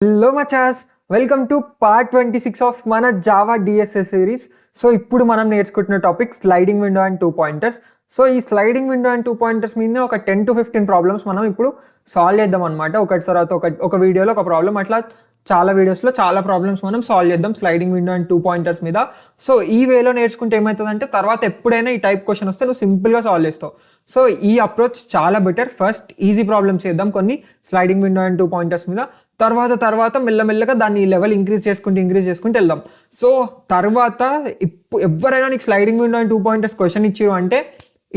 Hello మచాస్, welcome to part 26 of మన Java DSS series. So ఇప్పుడు మనం నేర్చుకుంటున్న topic sliding window and 2 pointers. So ఈ స్లైడింగ్ విండో అండ్ 2 పాయింటర్స్ మీద ఒక 10 to 15 ప్రాబ్లమ్స్ మనం ఇప్పుడు సాల్వ్ చేద్దాం అనమాట. ఒకటి తర్వాత ఒక వీడియోలో ఒక ప్రాబ్లం, అట్లా చాలా వీడియోస్లో చాలా ప్రాబ్లమ్స్ మనం సాల్వ్ చేద్దాం స్లైడింగ్ విండో అండ్ 2 పాయింటర్స్ మీద. సో ఈ వేలో నేర్చుకుంటే ఏమవుతుందంటే తర్వాత ఎప్పుడైనా ఈ టైప్ క్వశ్చన్ వస్తే నువ్వు సింపుల్గా సాల్వ్ చేస్తావు. సో ఈ అప్రోచ్ చాలా బెటర్. ఫస్ట్ ఈజీ ప్రాబ్లమ్స్ చేద్దాం కొన్ని స్లైడింగ్ విండో అండ్ 2 పాయింటర్స్ మీద, తర్వాత మెల్లమెల్లగా దాన్ని లెవెల్ ఇంక్రీజ్ చేసుకుంటూ వెళ్దాం. సో తర్వాత ఎవరైనా నీకు sliding window and 2 pointers question ఇచ్చిరు అంటే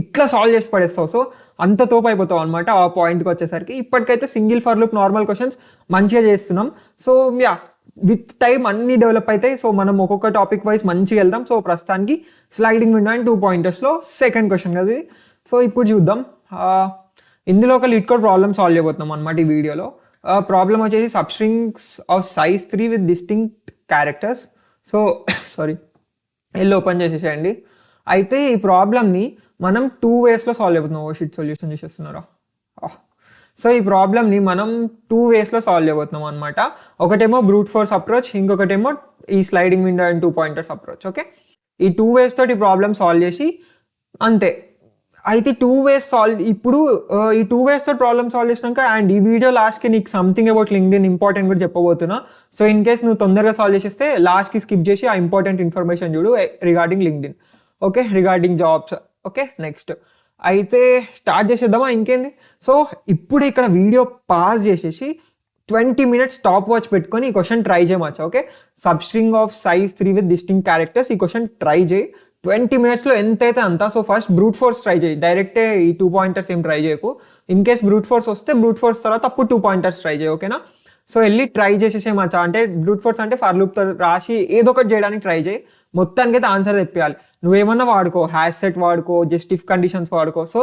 ఇట్లా సాల్వ్ చేసి పడేస్తావు. సో అంత తోపు అయిపోతావు అనమాట ఆ పాయింట్కి వచ్చేసరికి. ఇప్పటికైతే single for loop normal questions మంచిగా చేస్తున్నాం. సో యా, విత్ టైం అన్ని డెవలప్ అవుతాయి. సో మనం ఒక్కొక్క టాపిక్ వైజ్ మంచిగా వెళ్దాం. సో ప్రస్తుతానికి స్లైడింగ్ విండో అండ్ 2 పాయింటర్స్లో సెకండ్ క్వశ్చన్ కదా. సో ఇప్పుడు చూద్దాం. ఇందులో ఒక లీడ్ కోడ్ ప్రాబ్లమ్ సాల్వ్ చేయబోతున్నాం అనమాట ఈ వీడియోలో. ప్రాబ్లమ్ వచ్చేసి substrings of size 3 with distinct characters. So sorry, వెళ్ళి ఓపెన్ చేసేసేయండి. అయితే ఈ ప్రాబ్లమ్ని మనం 2 వేస్లో సాల్వ్ చేయబోతున్నాం. ఓ షిట్, సొల్యూషన్ చేసేస్తున్నారా? సో ఈ ప్రాబ్లమ్ని మనం 2 వేస్లో సాల్వ్ చేయబోతున్నాం అనమాట. ఒకటేమో బ్రూట్ ఫోర్స్ అప్రోచ్, ఇంకొకటేమో ఈ sliding window and 2 pointers approach. Okay, ఈ 2 వేస్ తోటి ఈ ప్రాబ్లమ్ సాల్వ్ చేసి అంతే. అయితే 2 వేస్ సాల్వ్ ఇప్పుడు ఈ 2 వేస్ తో ప్రాబ్లమ్ సాల్వ్ చేసినాక అండ్ ఈ వీడియో లాస్ట్కి నీకు సంథింగ్ అబౌట్ లింక్డ్ఇన్ ఇంపార్టెంట్ కూడా చెప్పబోతున్నా. సో ఇన్ కేస్ నువ్వు తొందరగా సాల్వ్ చేసేస్తే లాస్ట్కి స్కిప్ చేసి ఆ ఇంపార్టెంట్ ఇన్ఫర్మేషన్ చూడు regarding LinkedIn. Okay, regarding jobs. Okay, next అయితే స్టార్ట్ చేసేద్దామా? ఇంకేంది. సో ఇప్పుడు ఇక్కడ వీడియో పాజ్ చేసేసి 20 minutes స్టాప్ వాచ్ పెట్టుకొని ఈ క్వశ్చన్ ట్రై చేయమచ్చా. Okay, substring of size 3 with distinct characters, ఈ క్వశ్చన్ ట్రై చేయి 20 minutesలో ఎంతైతే అంత. So first brute force try చేయి, డైరెక్టే ఈ 2 పాయింటర్స్ ఏం ట్రై చేయకు. ఇన్ కేస్ బ్రూట్ ఫోర్స్ వస్తే బ్రూట్ ఫోర్స్ తర్వాత అప్పుడు 2 పాయింటర్స్ ట్రై చేయి. ఓకేనా? సో వెళ్ళి ట్రై చేసేసేమచ్చా. అంటే బ్రూట్ ఫోర్స్ అంటే ఫర్ లూప్తో రాసి ఏదో ఒకటి చేయడానికి ట్రై చేయి. మొత్తానికి అయితే ఆన్సర్ తెప్పియాలి. నువ్వేమన్నా వాడుకో, హ్యాష్ సెట్ వాడుకో, జస్ట్ ఇఫ్ కండిషన్స్ వాడుకో. సో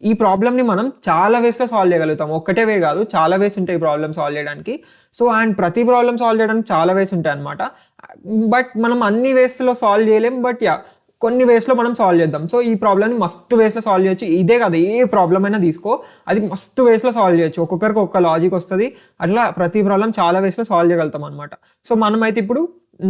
ఈ ప్రాబ్లమ్ని మనం చాలా వేస్లో సాల్వ్ చేయగలుగుతాం. ఒక్కటే వే కాదు, చాలా వేస్ ఉంటాయి ఈ ప్రాబ్లమ్ సాల్వ్ చేయడానికి. సో అండ్ ప్రతి ప్రాబ్లమ్ సాల్వ్ చేయడానికి చాలా వేస్ ఉంటాయి అనమాట. బట్ మనం అన్ని వేస్లో సాల్వ్ చేయలేం. బట్ యా, కొన్ని వేస్లో మనం సాల్వ్ చేద్దాం. సో ఈ ప్రాబ్లమ్ని మస్తు వేస్లో సాల్వ్ చేయొచ్చు. ఇదే కాదు, ఏ ప్రాబ్లం అయినా తీసుకో, అది మస్తు వేస్లో సాల్వ్ చేయొచ్చు. ఒక్కొక్కరికి ఒక్క లాజిక్ వస్తుంది. అట్లా ప్రతి ప్రాబ్లం చాలా వేస్లో సాల్వ్ చేయగలుగుతాం అనమాట. సో మనమైతే ఇప్పుడు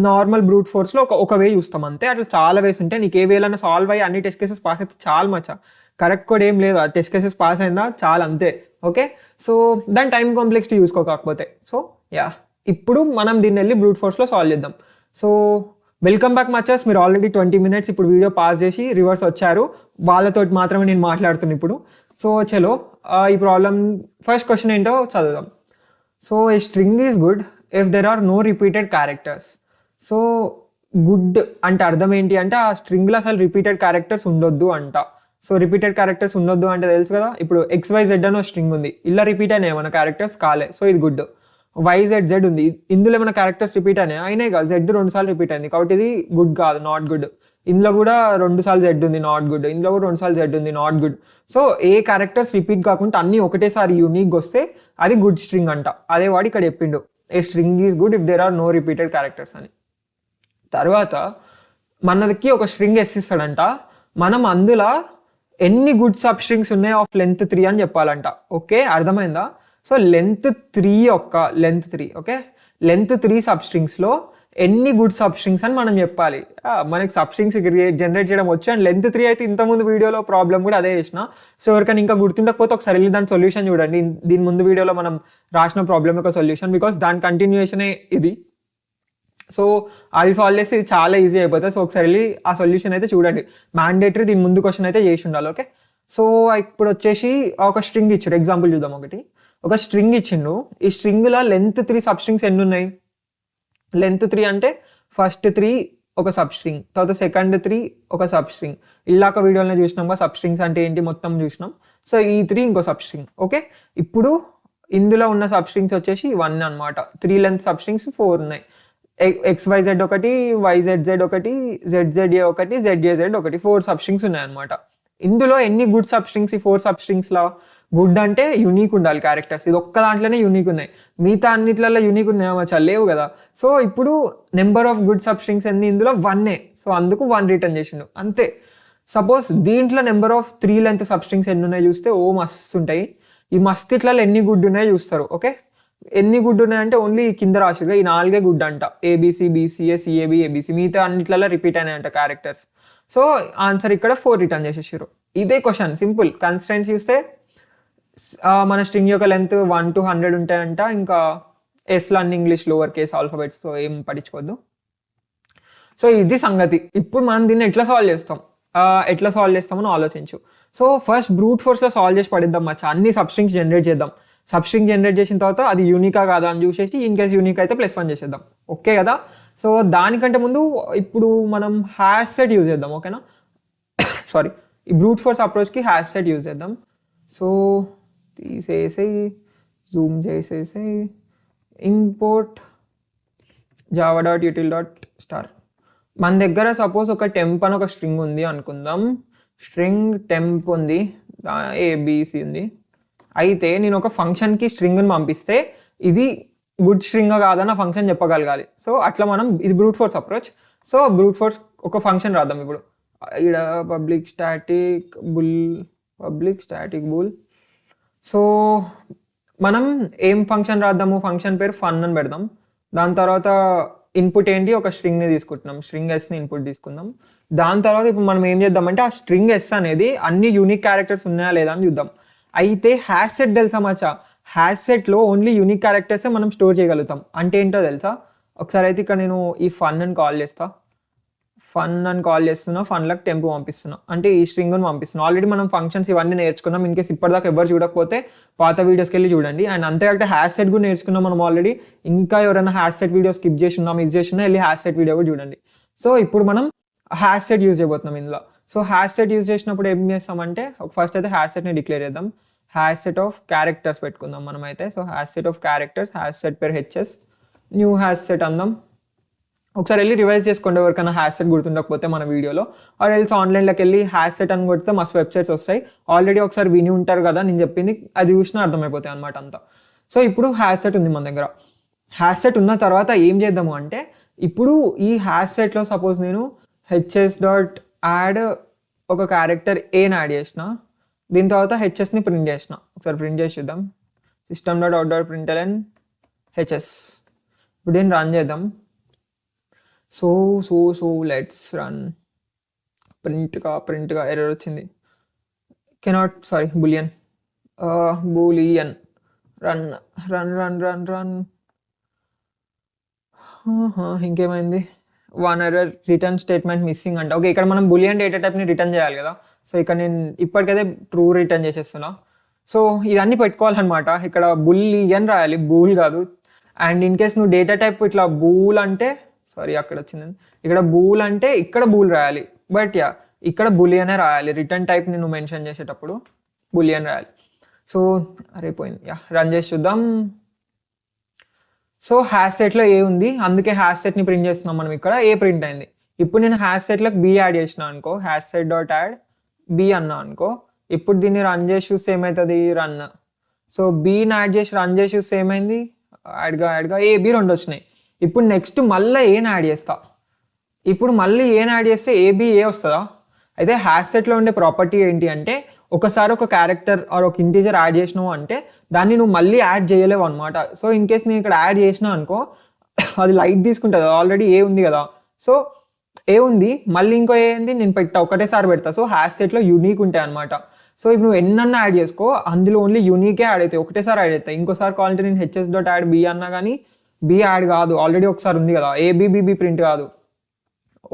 నార్మల్ బ్రూట్ ఫోర్స్లో ఒక వే చూస్తాం అంతే. అట్లా చాలా వేస్ ఉంటాయి. నీకు ఏ వేలైనా సాల్వ్ అయ్యి అన్ని టెస్ట్ కేసెస్ పాస్ అయితే చాలా మచ్చా. కరెక్ట్ కూడా ఏం లేదు, టెస్ట్ కేసెస్ పాస్ అయిందా చాలా అంతే. ఓకే, సో దాని టైం కాంప్లెక్సిటీ చూసుకోకపోతే. సో యా, ఇప్పుడు మనం దీన్ని వెళ్ళి బ్రూట్ ఫోర్స్లో సాల్వ్ చేద్దాం. సో వెల్కమ్ బ్యాక్ మచాస్. మీరు ఆల్రెడీ 20 minutes ఇప్పుడు వీడియో పాస్ చేసి రివర్స్ వచ్చారు. వాళ్ళతో మాత్రమే నేను మాట్లాడుతున్నాను ఇప్పుడు. సో చలో ఈ ప్రాబ్లం ఫస్ట్ క్వశ్చన్ ఏంటో చదువుదాం. So a string is good if there are no repeated characters. So good అంటే అర్థం ఏంటి అంటే ఆ స్ట్రింగ్లో అసలు రిపీటెడ్ క్యారెక్టర్స్ ఉండొద్దు అంట. సో రిపీటెడ్ క్యారెక్టర్స్ ఉండొద్దు అంటే తెలుసు కదా, ఇప్పుడు XYZ అని స్ట్రింగ్ ఉంది, ఇలా రిపీట్ అయినాయి ఏమైనా క్యారెక్టర్స్ కాలే. సో ఇది గుడ్. YZZ ఉంది, ఇందులో ఏమైనా క్యారెక్టర్స్ రిపీట్ అయినాయి కాదు, Z 2 సార్లు రిపీట్ అయింది కాబట్టి ఇది గుడ్ కాదు, నాట్ గుడ్. ఇందులో కూడా 2 సార్లు Z ఉంది, నాట్ గుడ్. ఇందులో కూడా 2 సార్లు Z ఉంది, not good. So A characters repeat కాకుండా అన్ని ఒకటేసారి యూనిక్గా వస్తే అది గుడ్ స్ట్రింగ్ అంట. అదే వాడు ఇక్కడ చెప్పిండు, a string is good if there are no repeated characters అని. తర్వాత మనకి ఒక స్ట్రింగ్ ఇస్తాడంట, మనం అందులో ఎన్ని గుడ్ సబ్ స్ట్రింగ్స్ ఉన్నాయి ఆఫ్ లెంత్ 3 అని చెప్పాలంట. ఓకే, అర్థమైందా? సో లెంత్ 3 ఓకే, లెంత్ 3 సబ్ స్ట్రింగ్స్లో ఎన్ని గుడ్ సబ్ స్ట్రింగ్స్ అని మనం చెప్పాలి. మనకి సబ్ స్ట్రింగ్స్ జనరేట్ చేయడం వచ్చు. అండ్ లెంత్ 3 అయితే ఇంతకుముందు వీడియోలో ప్రాబ్లం కూడా అదే చేసిన. సో ఎవరికైనా ఇంకా గుర్తుండకపోతే ఒకసారి వెళ్ళి దాని సొల్యూషన్ చూడండి. దీని ముందు వీడియోలో మనం రాసిన ప్రాబ్లం యొక్క సొల్యూషన్, బికాస్ దాని కంటిన్యూషనే ఇది. సో అది సాల్వ్ చేసి ఇది చాలా ఈజీ అయిపోతుంది. సో ఒకసారి వెళ్ళి ఆ సొల్యూషన్ అయితే చూడండి. మ్యాండేటరీ దీని ముందు క్వశ్చన్ అయితే చేసి ఉండాలి. ఓకే, సో ఇప్పుడు వచ్చేసి ఒక స్ట్రింగ్ ఇచ్చాడు. ఎగ్జాంపుల్ చూద్దాం. ఒక స్ట్రింగ్ ఇచ్చిండు. ఈ స్ట్రింగ్లో లెంత్ 3 సబ్ స్ట్రింగ్స్ ఎన్ని ఉన్నాయి? లెంత్ 3 అంటే ఫస్ట్ 3 ఒక సబ్ స్ట్రింగ్, తర్వాత సెకండ్ 3 ఒక సబ్ స్ట్రింగ్. ఇలాక వీడియోలో చూసినాం కదా సబ్ స్ట్రింగ్స్ అంటే ఏంటి మొత్తం చూసినాం. సో ఈ 3 ఇంకో సబ్ స్ట్రింగ్. ఓకే, ఇప్పుడు ఇందులో ఉన్న సబ్ స్ట్రింగ్స్ వచ్చేసి 1 అనమాట. 3 లెంత్ సబ్ స్ట్రింగ్స్ 4 ఉన్నాయి. XYZ ఒకటి, YZZ ఒకటి, ZZA ఒకటి, ZAZ ఒకటి, 4 సబ్ స్ట్రింగ్స్ ఉన్నాయన్నమాట. ఇందులో ఎన్ని గుడ్ సబ్ స్ట్రింగ్స్? ఈ 4 సబ్ స్ట్రింగ్స్లో గుడ్ అంటే యూనిక్ ఉండాలి క్యారెక్టర్స్. ఇది ఒక్క దాంట్లోనే యూనిక్ ఉన్నాయి, మిగతా అన్నిట్లలో యూనిక్ ఉన్నాయా లేవు కదా. సో ఇప్పుడు number of good sub strings ఎన్ని? ఇందులో 1. సో అందుకు 1 రిటర్న్ చేసిండు అంతే. సపోజ్ దీంట్లో number of 3 length sub strings ఎన్ని ఉన్నాయి చూస్తే ఓ మస్తు ఉంటాయి. ఈ మస్తు ఇట్లలో ఎన్ని గుడ్ ఉన్నాయో చూస్తారు. ఓకే, ఎన్ని గుడ్ ఉన్నాయంటే ఓన్లీ కింద రాసిగా ఈ 4 గుడ్ అంట, ఏబిసి బీసీఏ సిఏబి ఏబిసి, మిగతా అన్నిట్లలో రిపీట్ అయినాయంట క్యారెక్టర్స్. సో ఆన్సర్ ఇక్కడ 4 రిటర్న్ చేసేసారు. ఇదే క్వశ్చన్ సింపుల్. కన్స్ట్రెంట్స్ చూస్తే మన స్ట్రింగ్ యొక్క లెంత్ 1 to 100 ఉంటాయంట. ఇంకా ఎస్లో అన్ని ఇంగ్లీష్ లోవర్ కేస్ ఆల్ఫాబెట్స్తో ఏం పట్టించుకోవద్దు. సో ఇది సంగతి. ఇప్పుడు మనం దీన్ని ఎట్లా సాల్వ్ చేస్తామని ఆలోచించు. సో ఫస్ట్ బ్రూట్ ఫోర్స్లో సాల్వ్ చేసి పడిద్దాం మచ్చా. అన్ని సబ్స్ట్రింగ్స్ జనరేట్ చేద్దాం. సబ్స్ట్రింగ్ జనరేట్ చేసిన తర్వాత అది యూనికా కాదా అని చూసేసి ఇన్ కేస్ యూనిక్ అయితే +1 చేసేద్దాం. ఓకే కదా. సో దానికంటే ముందు ఇప్పుడు మనం హ్యాష్ సెట్ యూజ్ చేద్దాం. ఓకేనా. సారీ, ఈ బ్రూట్ ఫోర్స్ అప్రోచ్కి హ్యాష్ సెట్ యూజ్ చేద్దాం. సో తీసేసి జూమ్ చేసేసి ఇంపోర్ట్ java.util.star. మన దగ్గర సపోజ్ ఒక టెంప్ అని ఒక స్ట్రింగ్ ఉంది అనుకుందాం. స్ట్రింగ్ టెంప్ ఉంది, ఏబిసి ఉంది. అయితే నేను ఒక ఫంక్షన్కి స్ట్రింగ్ని పంపిస్తే ఇది గుడ్ స్ట్రింగ్ కాదని ఆ ఫంక్షన్ చెప్పగలగాలి. సో అట్లా మనం ఇది brute force approach. So brute force ఒక ఫంక్షన్ రాద్దాం ఇప్పుడు. ఇక్కడ పబ్లిక్ స్టాటిక్ బుల్. సో మనం ఏం ఫంక్షన్ రాద్దాము, ఫంక్షన్ పేరు ఫన్ అని పెడదాం. దాని తర్వాత ఇన్పుట్ ఏంటి, ఒక స్ట్రింగ్ని తీసుకుంటున్నాం, స్ట్రింగ్ ఎస్ని ఇన్పుట్ తీసుకుందాం. దాని తర్వాత ఇప్పుడు మనం ఏం చేద్దామంటే ఆ స్ట్రింగ్ ఎస్ అనేది అన్ని యూనిక్ క్యారెక్టర్స్ ఉన్నాయా లేదా అని చూద్దాం. అయితే హ్యాష్ సెట్ తెలుసా మచ్చా, హ్యాష్ సెట్లో ఓన్లీ యూనిక్ క్యారెక్టర్సే మనం స్టోర్ చేయగలుగుతాం. అంటే ఏంటో తెలుసా, ఒకసారి అయితే ఇక్కడ నేను ఈ ఫన్ అని కాల్ చేస్తున్నా, ఫన్లకు టెంపు పంపిస్తున్నా, అంటే ఈ స్ట్రింగ్ని పంపిస్తున్నా. ఆల్రెడీ మనం ఫంక్షన్స్ ఇవన్నీ నేర్చుకున్నాం. ఇన్ కేస్ ఇప్పటిదాకా ఎవరు చూడకపోతే పాత వీడియోస్కి వెళ్ళి చూడండి. అండ్ అంతేకాక హ్యాష్ సెట్ కూడా నేర్చుకున్నాం మనం ఆల్రెడీ. ఇంకా ఎవరైనా హ్యాష్ సెట్ వీడియో స్కిప్ చేసి ఉన్నా, మిస్ చేసి ఉన్నా వెళ్ళి హ్యాష్ సెట్ వీడియో కూడా చూడండి. సో ఇప్పుడు మనం హ్యాష్ సెట్ యూజ్ చేయబోతున్నాం ఇందులో. సో హ్యాష్ సెట్ యూజ్ చేసినప్పుడు ఏం చేస్తామంటే ఫస్ట్ అయితే హ్యాష్ సెట్ని డిక్లేర్ చేద్దాం. హ్యాష్ సెట్ ఆఫ్ క్యారెక్టర్స్ పెట్టుకుందాం మనం అయితే. So hash set of characters, hash set పేరు హెచ్ఎస్, న్యూ హ్యాష్ సెట్ అందాం. ఒకసారి వెళ్ళి రివైజ్ చేసుకోండి ఎవరికైనా హ్యాష్ సెట్ గుర్తుండకపోతే మన వీడియోలో. ఆర్ ఎల్స్ ఆన్లైన్లోకి వెళ్ళి హ్యాష్ సెట్ అని కొడితే మస్తు వెబ్సైట్స్ వస్తాయి. ఆల్రెడీ ఒకసారి విని ఉంటారు కదా నేను చెప్పింది, అది చూసినా అర్థమైపోతాయి అనమాట అంతా. సో ఇప్పుడు హ్యాష్ సెట్ ఉంది మన దగ్గర. హ్యాష్ సెట్ ఉన్న తర్వాత ఏం చేద్దాము అంటే ఇప్పుడు ఈ హ్యాష్ సెట్లో సపోజ్ నేను hs.add ఒక క్యారెక్టర్ ఏని యాడ్ చేసిన, దీని తర్వాత హెచ్ఎస్ని ప్రింట్ చేసిన. ఒకసారి ప్రింట్ చేసి చూద్దాం. system.out.println hs. ఇప్పుడు దీన్ని రన్ చేద్దాం. So let's run. ప్రింట్గా ఎర్రర్ వచ్చింది. Boolean run. ఇంకేమైంది, 1 ఎర్రర్, రిటర్న్ స్టేట్మెంట్ మిస్సింగ్ అంట. ఓకే, ఇక్కడ మనం బూలియన్ డేటా టైప్ని రిటర్న్ చేయాలి కదా. సో ఇక్కడ నేను ఇప్పటికైతే ట్రూ రిటర్న్ చేసేస్తున్నా. సో ఇదన్నీ పెట్టుకోవాలన్నమాట. ఇక్కడ బూలియన్ రాయాలి, బూల్ కాదు. అండ్ ఇన్ కేస్ నువ్వు డేటా టైప్ ఇట్లా బూల్ అంటే అక్కడ వచ్చింది, ఇక్కడ బూల్ అంటే ఇక్కడ బూల్ రాయాలి. బట్ ఇక్కడ బూలియనే రాయాలి. రిటర్న్ టైప్ నువ్వు మెన్షన్ చేసేటప్పుడు బూలియన్ రాయాలి. సో పోయింది. రన్ చేసి చూద్దాం. సో హ్యాష్ సెట్లో ఏ ఉంది, అందుకే హ్యాష్ సెట్ని ప్రింట్ చేస్తున్నాం మనం. ఇక్కడ ఏ ప్రింట్ అయింది. ఇప్పుడు నేను హ్యాష్ సెట్లకు బి యాడ్ చేసిన అనుకో, hash set dot add B అన్నా అనుకో. ఇప్పుడు దీన్ని రన్ చేసి చూస్తే ఏమవుతుంది, రన్. సో బీని యాడ్ చేసి రన్ చేసి చూస్తే ఏమైంది, యాడ్గా ఏ బి 2 వచ్చినాయి. ఇప్పుడు నెక్స్ట్ మళ్ళీ ఏని యాడ్ చేస్తా. ఇప్పుడు మళ్ళీ ఏని యాడ్ చేస్తే ఏబి ఏ వస్తుందా. అయితే హ్యాష్ సెట్లో ఉండే ప్రాపర్టీ ఏంటి అంటే ఒకసారి ఒక క్యారెక్టర్ ఆర్ ఒక ఇంటీజర్ యాడ్ చేసినావు అంటే దాన్ని నువ్వు మళ్ళీ యాడ్ చేయలేవు అనమాట. సో ఇన్ కేస్ నేను ఇక్కడ యాడ్ చేసినా అనుకో అది లైట్ తీసుకుంటుంది, ఆల్రెడీ ఏ ఉంది కదా. సో ఏ ఉంది, మళ్ళీ ఇంకో ఏ ఉంది, నేను ఒకటేసారి పెడతా. సో హ్యాష్ సెట్లో యూనిక్ ఉంటాయి అనమాట. సో ఇప్పుడు నువ్వు ఎన్నన్నా యాడ్ చేసుకో, అందులో ఓన్లీ యూనికే యాడ్ అవుతాయి, ఒకటేసారి యాడ్ అవుతాయి. ఇంకోసారి కావాలంటే నేను hs.add b అన్నా కానీ బి యాడ్ కాదు, ఆల్రెడీ ఒకసారి ఉంది కదా. ఏబిబిబి ప్రింట్ కాదు,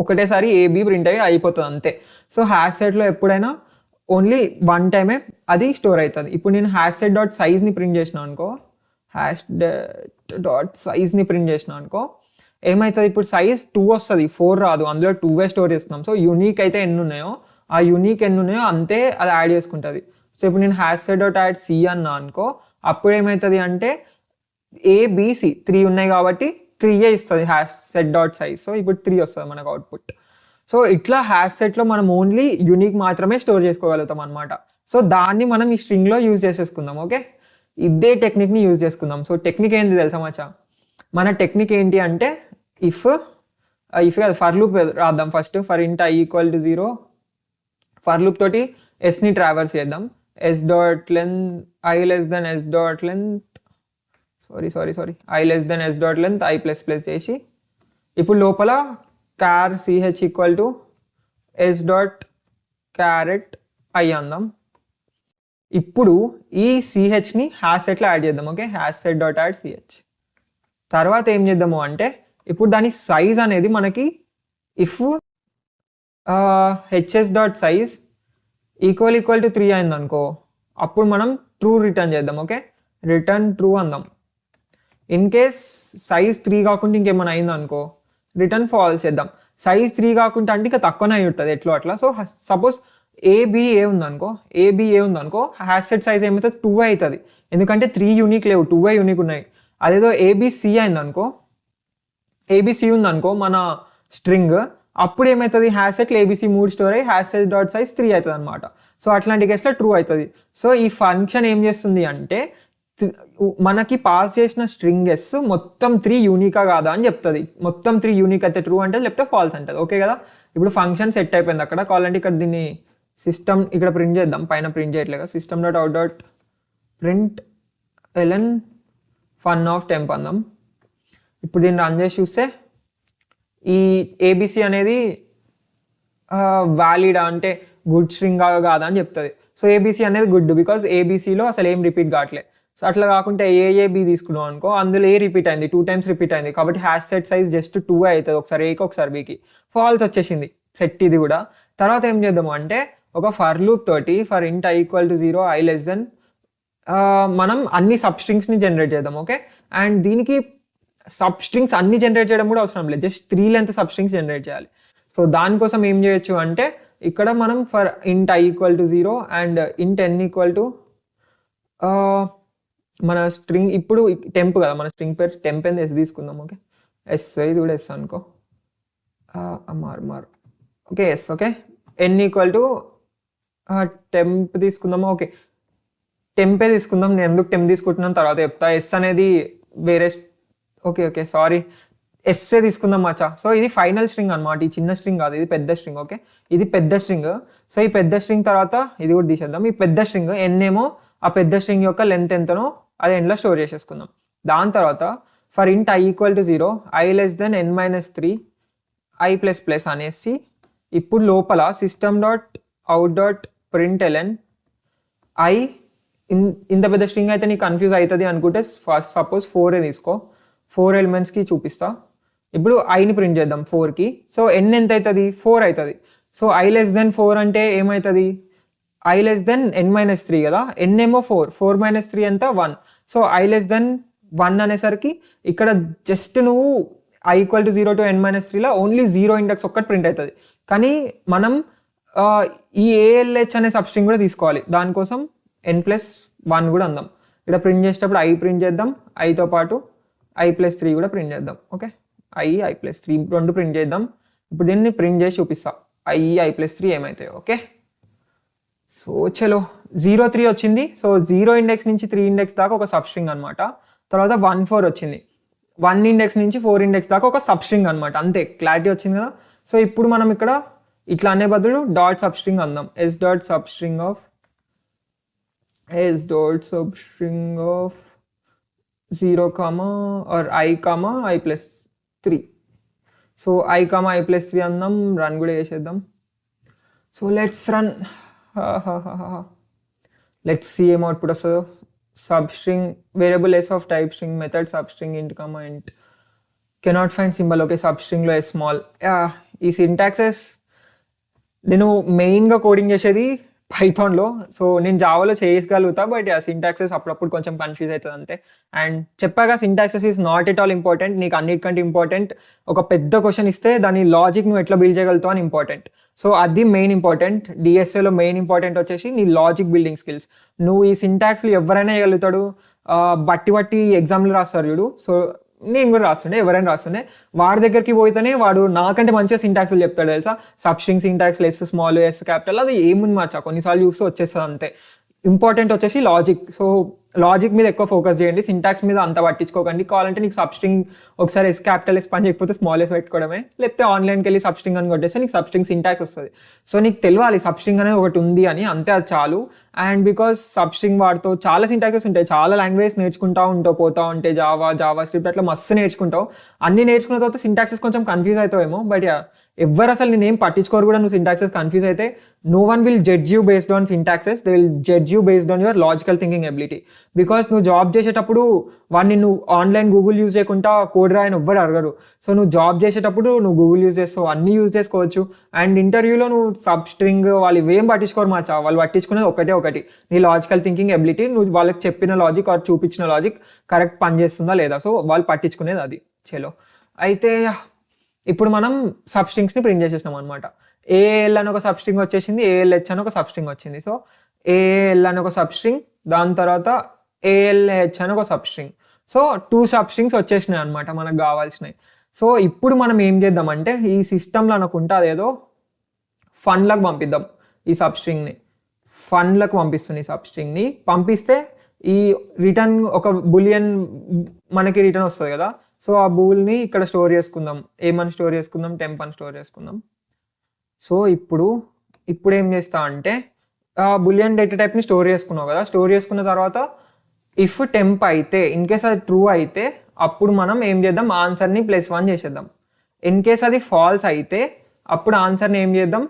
ఒకటేసారి ఏబి ప్రింట్ అయ్యి అయిపోతుంది అంతే. సో హ్యాష్ సెట్లో ఎప్పుడైనా ఓన్లీ 1 టైమే అది స్టోర్ అవుతుంది. ఇప్పుడు నేను హ్యాష్ సెట్ డాట్ సైజ్ని ప్రింట్ చేసిన అనుకో, ఏమవుతుంది, ఇప్పుడు సైజ్ 2 వస్తుంది, 4 రాదు. అందులో 2 స్టోర్ చేస్తున్నాం. సో యూనిక్ అయితే ఎన్ని ఉన్నాయో ఆ యూనిక్ ఎన్ని ఉన్నాయో అంతే అది యాడ్ చేసుకుంటుంది. సో ఇప్పుడు నేను hash set dot add C అన్నా అనుకో, అప్పుడు ఏమవుతుంది అంటే ఏబిసి 3 ఉన్నాయి కాబట్టి 3 ఇస్తుంది hash set dot size. So ఇప్పుడు 3 వస్తుంది మనకు అవుట్పుట్. సో ఇట్లా హ్యాష్ సెట్లో మనం ఓన్లీ యూనిక్ మాత్రమే స్టోర్ చేసుకోగలుగుతాం అనమాట. సో దాన్ని మనం ఈ స్ట్రింగ్లో యూజ్ చేసేసుకుందాం. ఓకే, ఇదే టెక్నిక్ని యూజ్ చేసుకుందాం. సో టెక్నిక్ ఏంటి తెలుసా మచ్చా, మన టెక్నిక్ ఏంటి అంటే ఇఫ్ కాదు, ఫర్ లూప్ రాద్దాం first. For int i = 0, for loop తోటి ఎస్ని ట్రావర్స్ చేద్దాం. s.length i s.length. So sorry I less than S dot length I plus plus చేసి ఇప్పుడు లోపల char CH equal to S dot char at I అందాం. ఇప్పుడు ఈ సిహెచ్ని హ్యాష్ సెట్లో యాడ్ చేద్దాం. Okay, hash set dot add CH. తర్వాత ఏం చేద్దాము అంటే ఇప్పుడు దాని సైజ్ అనేది మనకి if HS dot size equal to 3 అయింది అనుకో, అప్పుడు మనం ట్రూ రిటర్న్ చేద్దాం. ఓకే, రిటర్న్ ట్రూ అందాం. ఇన్ కేస్ సైజ్ 3 కాకుండా ఇంకేమైనా అయింది అనుకో రిటర్న్ ఫాల్స్ చేద్దాం. సైజ్ 3 కాకుండా అంటే ఇంకా తక్కువనే ఉంటుంది ఎట్లా అట్లా. సో సపోజ్ ఏబిఏ ఉందనుకో, హ్యాష్ సెట్ సైజ్ ఏమవుతుంది 2 అవుతుంది, ఎందుకంటే 3 యూనిక్ లేవు, 2 యూనిక్ ఉన్నాయి. అదేదో ఏబిసి అయిందనుకో, ఏబిసి ఉందనుకో మన స్ట్రింగ్, అప్పుడు ఏమవుతుంది హ్యాష్ సెట్లు ఏబిసి 3 స్టోర్ అయ్యి హ్యాష్ సెట్ డాట్ సైజ్ 3 అవుతుంది అనమాట. సో అట్లాంటి కేసులో ట్రూ అవుతుంది. సో ఈ ఫంక్షన్ ఏం చేస్తుంది అంటే మనకి పాస్ చేసిన స్ట్రింగ్ ఎస్ మొత్తం 3 యూనికా కాదా అని చెప్తుంది. మొత్తం 3 యూనిక్ అయితే ట్రూ అంటే, లేకపోతే ఫాల్స్ అంటుంది. ఓకే కదా, ఇప్పుడు ఫంక్షన్ సెట్ అయిపోయింది అక్కడ. కావాలంటే ఇక్కడ దీన్ని సిస్టమ్ ఇక్కడ ప్రింట్ చేద్దాం, పైన ప్రింట్ చేయట్లేదు. System dot out dot print LN fun of temp అందాం. ఇప్పుడు దీన్ని రన్ చేసి చూస్తే ఈ ఏబిసి అనేది వ్యాలిడా అంటే గుడ్ స్ట్రింగ్ కాదా అని చెప్తుంది. సో ఏబిసి అనేది గుడ్, బికాజ్ ఏబిసిలో అసలు ఏం రిపీట్ కావట్లేదు. సో అట్లా కాకుండా ఏఏబి తీసుకున్నాం అనుకో, అందులో ఏ రిపీట్ అయింది 2 times రిపీట్ అయింది, కాబట్టి హ్యాష్ సెట్ సైజ్ జస్ట్ 2 అవుతుంది. ఒకసారి ఏకి ఒకసారి బికి ఫాల్స్ వచ్చేసింది సెట్ ఇది కూడా. తర్వాత ఏం చేద్దాము అంటే ఒక ఫర్ లూప్ తోటి for int I equal to 0 I less then మనం అన్ని సబ్ స్ట్రింగ్స్ని జనరేట్ చేద్దాం. ఓకే, అండ్ దీనికి సబ్ స్ట్రింగ్స్ అన్ని జనరేట్ చేయడం కూడా అవసరం లేదు, just 3 length sub strings generate చేయాలి. సో దానికోసం ఏం చేయొచ్చు అంటే ఇక్కడ మనం for int I equal to 0 and ఇంట్ ఎన్ ఈక్వల్ టు మన స్ట్రింగ్, ఇప్పుడు టెంప్ కదా మన స్ట్రింగ్ పేరు, టెంప్ అని ఎస్ తీసుకుందాం. ఓకే, ఎస్, ఇది కూడా ఎస్ అనుకో, మార్ okay S. Okay, N equal to temp తీసుకుందాము. ఓకే, టెంపే తీసుకుందాం. నేను ఎందుకు టెంప్ తీసుకుంటున్నాను తర్వాత చెప్తా. ఎస్ అనేది వేరే, ఓకే సారీ, ఎస్ఏ తీసుకుందాం మచ్చా. సో ఇది ఫైనల్ స్ట్రింగ్ అనమాట, ఈ చిన్న స్ట్రింగ్ కాదు, ఇది పెద్ద స్ట్రింగ్. ఓకే, ఇది పెద్ద స్ట్రింగ్. సో ఈ పెద్ద స్ట్రింగ్ తర్వాత ఇది కూడా తీసేద్దాం. ఈ పెద్ద స్ట్రింగ్ ఎన్ ఏమో ఆ పెద్ద స్ట్రింగ్ యొక్క లెంత్ ఎంతనో అది ఎండ్లో స్టోర్ చేసేసుకుందాం. దాని తర్వాత for int I equal to 0 I less than n - 3 I plus plus అనేసి ఇప్పుడు లోపల system dot out dot print LN I. ఇంత పెద్ద స్ట్రింగ్ అయితే నీకు కన్ఫ్యూజ్ అవుతుంది అనుకుంటే ఫస్ట్ సపోజ్ 4 తీసుకో, 4 ఎలిమెంట్స్కి చూపిస్తా. ఇప్పుడు ఐని ప్రింట్ చేద్దాం 4కి. సో ఎన్ ఎంత అవుతుంది 4 అవుతుంది. సో ఐ లెస్ దెన్ 4 అంటే ఏమవుతుంది, ఐ లెస్ దెన్ n - 3 కదా, ఎన్ ఏమో 4 - 3 ఎంత 1. సో ఐ లెస్ దెన్ 1 అనేసరికి ఇక్కడ జస్ట్ నువ్వు I equal to 0 to n - 3లో ఓన్లీ 0 ఇండెక్స్ ఒక్కటి ప్రింట్ అవుతుంది. కానీ మనం ఈ ఏఎల్హెచ్ అనే సబ్స్ట్రింగ్ కూడా తీసుకోవాలి, దానికోసం n+1 కూడా అందాం. ఇక్కడ ప్రింట్ చేసేటప్పుడు ఐ ప్రింట్ చేద్దాం, ఐతో పాటు i+3 కూడా ప్రింట్ చేద్దాం. ఓకే, i+3 రెండు ప్రింట్ చేద్దాం. ఇప్పుడు దీన్ని ప్రింట్ చేసి చూపిస్తా i+3 ఏమవుతాయి. ఓకే, సో చలో 0 3 వచ్చింది. సో 0 ఇండెక్స్ నుంచి 3 ఇండెక్స్ దాకా ఒక సబ్స్ట్రింగ్ అనమాట. తర్వాత 1 4 వచ్చింది, 1 ఇండెక్స్ నుంచి 4 ఇండెక్స్ దాకా ఒక సబ్స్ట్రింగ్ అనమాట. అంతే, క్లారిటీ వచ్చింది కదా. సో ఇప్పుడు మనం ఇక్కడ ఇట్లా అనే బదులు డాట్ సబ్స్ట్రింగ్ అందాం. s dot substring of 0, or i+3. So i+3 అందాం, రన్ కూడా చేసేద్దాం. So let's run, let's see ఏం అవుట్పుట్ వస్తుందో. Substring variable s of type string method substring int int cannot find symbol. Okay, సబ్స్ట్రింగ్లో s small. ఈ syntaxes నేను మెయిన్గా coding చేసేది పైథాన్లో. సో నేను జావాలో చేయగలుగుతా, బట్ ఆ సింటాక్సెస్ అప్పుడప్పుడు కొంచెం కన్ఫ్యూజ్ అవుతుంది అంతే. అండ్ చెప్పాక syntaxes is not at all important. నీకు అన్నిటికంటే ఇంపార్టెంట్ ఒక పెద్ద క్వశ్చన్ ఇస్తే దాని లాజిక్ నువ్వు ఎట్లా బిల్డ్ చేయగలుగుతావు అని ఇంపార్టెంట్. సో అది మెయిన్ ఇంపార్టెంట్. డిఎస్ఏలో మెయిన్ ఇంపార్టెంట్ వచ్చేసి నీ లాజిక్ బిల్డింగ్ స్కిల్స్. నువ్వు ఈ సింటాక్స్లు ఎవరైనా చేయగలుగుతాడు, బట్టి ఎగ్జామ్లు రాస్తారు చూడు. సో నేను కూడా రాస్తుండే, ఎవరైనా రాస్తుండే. వాడి దగ్గరికి పోయితేనే వాడు నాకంటే మంచిగా సింటాక్స్లు చెప్తాడు తెలుసా. సబ్స్ట్రింగ్ సింటాక్స్లు ఎస్ స్మాల్ ఎస్ క్యాపిటల్ అది ఏముంది మచ్చా, కొన్నిసార్లు చూస్తే వచ్చేస్తుంది అంతే. ఇంపార్టెంట్ వచ్చేసి లాజిక్. సో లాజిక్ మీద ఎక్కువ ఫోకస్ చేయండి, సింటాక్స్ మీద అంత పట్టించుకోకండి. కావాలంటే నీకు సబ్స్ట్రింగ్ ఒకసారి ఎస్ క్యాపిటల్ ఎస్ పని చేయకపోతే స్మాల్ ఎస్ పెట్టుకోవడమే, లేకపోతే ఆన్లైన్కి వెళ్ళి సబ్స్ట్రింగ్ అని కొట్టేస్తే నీకు సబ్స్ట్రింగ్ సింటాక్స్ వస్తుంది. సో నీకు తెలియాలి సబ్స్ట్రింగ్ అనేది ఒకటి ఉంది అని, అంతే, అది చాలు. అండ్ బికాస్ సబ్స్ట్రింగ్ వాడుతూ చాలా సింటాక్సెస్ ఉంటాయి, చాలా లాంగ్వేజ్ నేర్చుకుంటూ ఉంటావు, పోతా ఉంటే జావా స్క్రిప్ట్ అట్లా మస్తు నేర్చుకుంటావు. అన్ని నేర్చుకున్న తర్వాత సింటాక్సెస్ కొంచెం కన్ఫ్యూజ్ అవుతావేమో, బట్ ఎవరు అసలు నేనేం పట్టించుకోరు కూడా. నువ్వు సింటాక్సెస్ కన్ఫ్యూజ్ అయితే no one will judge you based on syntaxes, they will judge you based on your logical thinking ability. Because నువ్వు జాబ్ చేసేటప్పుడు వాడిని నువ్వు ఆన్లైన్ గూగుల్ యూజ్ చేయకుండా కోడ్ రాయని ఎవ్వరు అడగరు. సో నువ్వు జాబ్ చేసేటప్పుడు నువ్వు గూగుల్ యూజ్ చేస్తావు, అన్నీ యూజ్ చేసుకోవచ్చు. అండ్ ఇంటర్వ్యూలో నువ్వు సబ్స్ట్రింగ్ వాళ్ళు ఇవేం పట్టించుకోరు మాచా, వాళ్ళు పట్టించుకునేది ఒకటి నీ లాజికల్ థింకింగ్ ఎబిలిటీ, నువ్వు వాళ్ళకి చెప్పిన లాజిక్ ఆర్ చూపించిన లాజిక్ కరెక్ట్ పనిచేస్తుందా లేదా, సో వాళ్ళు పట్టించుకునేది అది. చలో అయితే ఇప్పుడు మనం సబ్స్ట్రింగ్స్ని ప్రింట్ చేసేసినాం అనమాట. ఏఎల్ అని ఒక సబ్స్ట్రింగ్ వచ్చేసింది, ఏఎల్హెచ్ అని ఒక సబ్స్ట్రింగ్ వచ్చింది. సో ఏఎల్ అని ఒక సబ్స్ట్రింగ్, దాని తర్వాత ఏఎల్హెచ్ అని ఒక సబ్స్ట్రింగ్. సో 2 సబ్స్ట్రింగ్స్ వచ్చేసినాయి అనమాట మనకు కావాల్సినవి. సో ఇప్పుడు మనం ఏం చేద్దామంటే ఈ సిస్టంలో అనుకుంటే అదేదో ఫన్లకు పంపిద్దాం. ఈ సబ్స్ట్రింగ్ని ఫన్లకు పంపిస్తుంది. ఈ సబ్స్ట్రింగ్ని పంపిస్తే ఈ రిటర్న్ ఒక బులియన్ మనకి రిటర్న్ వస్తుంది కదా. సో ఆ బూల్ని ఇక్కడ స్టోర్ చేసుకుందాం. ఏమని స్టోర్ చేసుకుందాం? టెంప్ అని స్టోర్ చేసుకుందాం. సో ఇప్పుడు ఏం చేస్తా అంటే ఆ బులియన్ డేటా టైప్ని స్టోర్ చేసుకున్నావు కదా, స్టోర్ చేసుకున్న తర్వాత ఇఫ్ టెంప్ అయితే ఇన్ కేస్ అది ట్రూ అయితే అప్పుడు మనం ఏం చేద్దాం, ఆన్సర్ని +1 చేసేద్దాం. ఇన్ కేస్ అది ఫాల్స్ అయితే అప్పుడు ఆన్సర్ని ఏం చేద్దాం,